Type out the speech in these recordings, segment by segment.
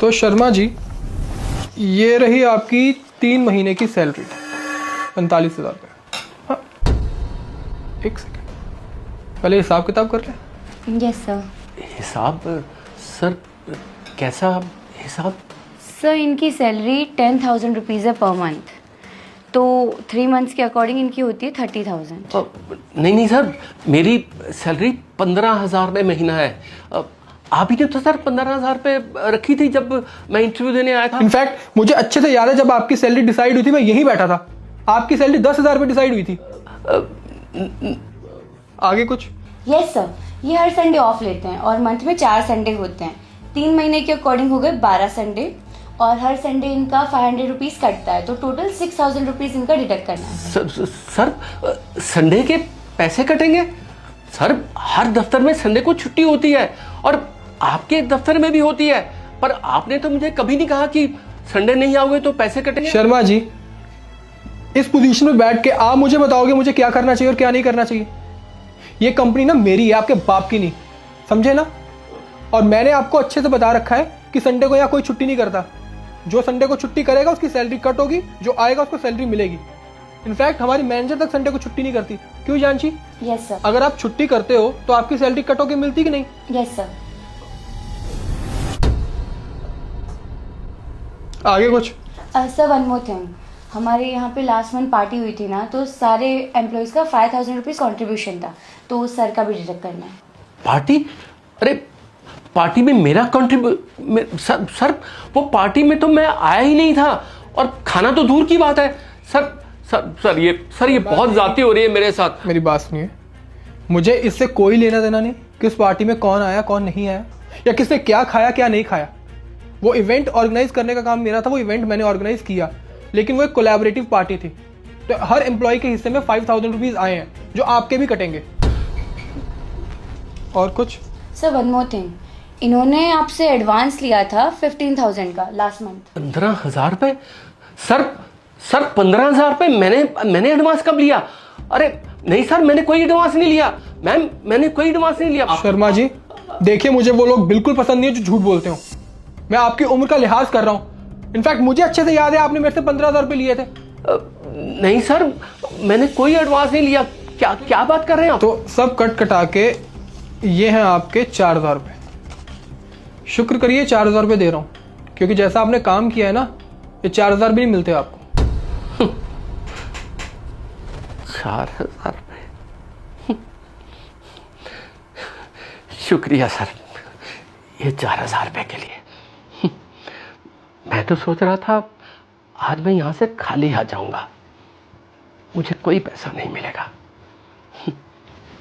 तो शर्मा जी, ये रही आपकी 3 महीने की सैलरी, 45,000 रुपये। हाँ, एक सेकेंड, पहले हिसाब किताब कर लें। Yes sir. हिसाब? सर कैसा हिसाब? सर इनकी सैलरी 10,000 रुपीज़ है पर मंथ, तो 3 मंथ्स के अकॉर्डिंग इनकी होती है 30,000। नहीं सर, मेरी सैलरी 15,000 रुपये महीना है। आप ही ने तो सर 15,000 रुपये रखी थी जब मैं इंटरव्यू देने आया था। इनफैक्ट मुझे अच्छे से याद है, जब आपकी सैलरी डिसाइड हुई थी मैं यहीं बैठा था। आपकी सैलरी 10,000 रुपये डिसाइड हुई थी। आगे कुछ? यस सर, ये हर संडे ऑफ लेते हैं और मंथ में 4 संडे होते हैं। 3 महीने के अकॉर्डिंग हो गए 12 संडे, और हर संडे इनका 500 रुपीज़ कटता है, तो टोटल 6,000 रुपीज़ इनका डिडक्ट करना है। सर संडे के पैसे कटेंगे? सर हर दफ्तर में संडे को छुट्टी होती है और आपके दफ्तर में भी होती है, पर आपने तो मुझे कभी नहीं कहा कि संडे नहीं आओगे तो पैसे कटेंगे। शर्मा जी, इस पोजीशन में बैठ के आप मुझे बताओगे मुझे क्या करना चाहिए और क्या नहीं करना चाहिए? ये कंपनी ना मेरी है, आपके बाप की नहीं, समझे ना? और मैंने आपको अच्छे से बता रखा है कि संडे को यहाँ कोई छुट्टी नहीं करता। जो संडे को छुट्टी करेगा उसकी सैलरी कट होगी, जो आएगा उसको सैलरी मिलेगी। इनफैक्ट हमारी मैनेजर तक संडे को छुट्टी नहीं करती। क्यों जानची? Yes sir. अगर आप छुट्टी करते हो तो आपकी सैलरी कट होके मिलती कि नहीं? Yes sir. आगे कुछ? सर वन मोर थिंग, हमारे यहाँ पे लास्ट मंथ पार्टी हुई थी ना, तो सारे एम्प्लॉयज़ का 5,000 रुपीज़ कॉन्ट्रीब्यूशन था, तो सर का भी डिडक्ट करना है। पार्टी? अरे पार्टी में मेरा सर वो पार्टी में तो मैं आया ही नहीं था, और खाना तो दूर की बात है। सर ये बहुत ज्यादती हो रही है मेरे साथ। मेरी बात सुनिए, मुझे इससे कोई लेना देना नहीं कि उस पार्टी में कौन आया कौन नहीं आया, या किसने क्या खाया क्या नहीं खाया। वो इवेंट ऑर्गेनाइज करने का काम मेरा था, वो इवेंट मैंने ऑर्गेनाइज किया, लेकिन वो एक कोलैबोरेटिव पार्टी थी, तो हर एम्प्लॉय के हिस्से में 5,000 रुपीज़ आए हैं, जो आपके भी कटेंगे। और कुछ? सर वन मोर थिंग, इन्होंने आपसे एडवांस लिया था 15,000 का लास्ट मंथ। 15,000 रुपये? सर 15,000 रुपये मैंने एडवांस कब लिया? अरे नहीं सर, मैंने कोई एडवांस नहीं लिया मैम, मैंने कोई एडवांस नहीं लिया। शर्मा जी देखिए, मुझे वो लोग बिल्कुल पसंद नहीं है जो झूठ बोलते हो। मैं आपकी उम्र का लिहाज कर रहा हूँ। इनफैक्ट मुझे अच्छे से याद है आपने मेरे से 15,000 रुपये लिए थे। नहीं सर, मैंने कोई एडवांस नहीं लिया। क्या बात कर रहे हैं आप? तो सब कटा के ये हैं आपके 4,000 रुपये। शुक्र करिए 4,000 रुपये दे रहा हूँ, क्योंकि जैसा आपने काम किया है ना, ये 4,000 भी नहीं मिलते आपको। 4,000 रुपये? शुक्रिया सर, ये 4,000 रुपये के लिए। मैं तो सोच रहा था आज मैं यहाँ से खाली आ जाऊंगा, मुझे कोई पैसा नहीं मिलेगा,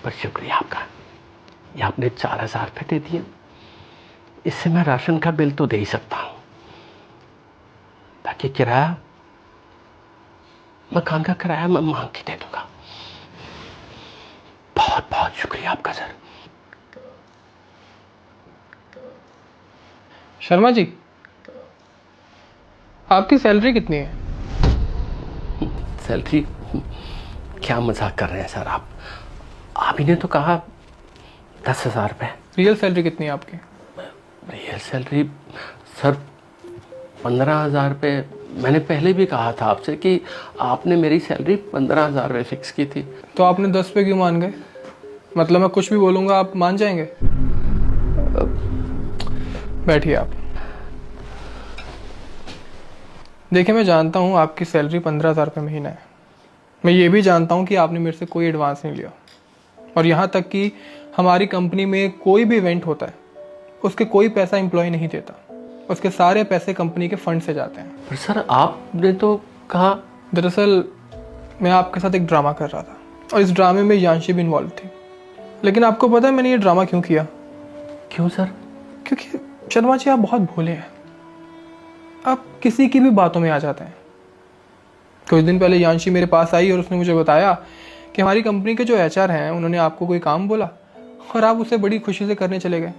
पर शुक्रिया आपका, ये आपने 4,000 रुपये दे दिए। इससे मैं राशन का बिल तो दे ही सकता हूँ, बाकी किराया, मकान का किराया मैं मांग के दे दूंगा। बहुत बहुत शुक्रिया आपका सर। शर्मा जी, आपकी सैलरी कितनी है? सैलरी? क्या मजाक कर रहे हैं सर आप ही ने तो कहा 10,000 रुपये। रियल सैलरी कितनी है आपकी? रियल सैलरी सर 15,000 रुपये। मैंने पहले भी कहा था आपसे कि आपने मेरी सैलरी 15,000 रुपये फिक्स की थी। तो आपने 10 पे क्यों मान गए? मतलब मैं कुछ भी बोलूँगा आप मान जाएंगे? बैठिए आप। देखिए, मैं जानता हूँ आपकी सैलरी 15,000 रुपये महीना है। मैं ये भी जानता हूँ कि आपने मेरे से कोई एडवांस नहीं लिया, और यहाँ तक कि हमारी कंपनी में कोई भी इवेंट होता है उसके कोई पैसा एम्प्लॉय नहीं देता, उसके सारे पैसे कंपनी के फंड से जाते हैं। पर सर आपने तो कहा। दरअसल मैं आपके साथ एक ड्रामा कर रहा था, और इस ड्रामे में यांशी भी इन्वॉल्व थी। लेकिन आपको पता है मैंने ये ड्रामा क्यों किया? क्यों सर? क्योंकि शर्मा जी आप बहुत भोले हैं, आप किसी की भी बातों में आ जाते हैं। कुछ दिन पहले यांशी मेरे पास आई और उसने मुझे बताया कि हमारी कंपनी के जो एचआर हैं उन्होंने आपको कोई काम बोला और आप उसे बड़ी खुशी से करने चले गए।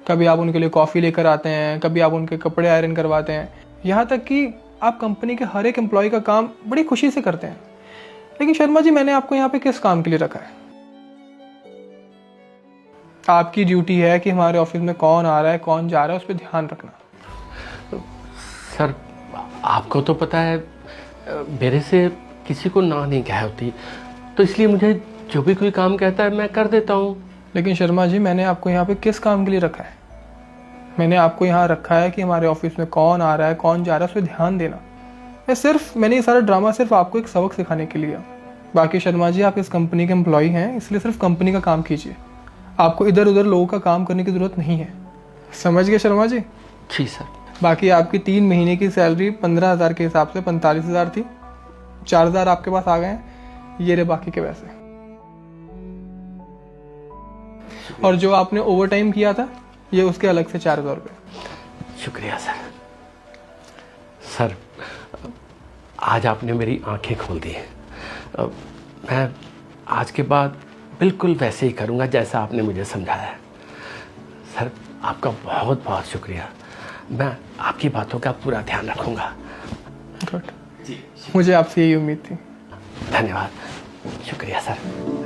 कभी आप उनके लिए कॉफ़ी लेकर आते हैं, कभी आप उनके कपड़े आयरन करवाते हैं, यहाँ तक कि आप कंपनी के हर एक एम्प्लॉय का काम बड़ी खुशी से करते हैं। लेकिन शर्मा जी, मैंने आपको यहाँ पे किस काम के लिए रखा है? आपकी ड्यूटी है कि हमारे ऑफिस में कौन आ रहा है कौन जा रहा है उस पर ध्यान रखना। सर आपको तो पता है मेरे से किसी को ना नहीं कह होती, तो इसलिए मुझे जो भी कोई काम कहता है मैं कर देता हूँ। लेकिन शर्मा जी, मैंने आपको यहाँ पे किस काम के लिए रखा है? मैंने आपको यहाँ रखा है कि हमारे ऑफिस में कौन आ रहा है कौन जा रहा है उस पर ध्यान देना। मैंने ये सारा ड्रामा सिर्फ आपको एक सबक सिखाने के लिए। बाकी शर्मा जी, आप इस कंपनी के एम्प्लॉय हैं, इसलिए सिर्फ कंपनी का काम कीजिए। आपको इधर उधर लोगों का काम करने की ज़रूरत नहीं है। समझ गए शर्मा जी? जी सर। बाकी आपकी 3 महीने की सैलरी 15,000 के हिसाब से 45,000 थी। 4,000 आपके पास आ गए हैं, ये रहे बाकी के पैसे। और जो आपने ओवर टाइम किया था ये उसके अलग से 4,000 रुपये। शुक्रिया सर। सर आज आपने मेरी आंखें खोल दी हैं। मैं आज के बाद बिल्कुल वैसे ही करूँगा जैसा आपने मुझे समझाया है। सर आपका बहुत बहुत शुक्रिया। मैं आपकी बातों का पूरा ध्यान रखूँगा। गुड, मुझे आपसे यही उम्मीद थी। धन्यवाद। शुक्रिया सर।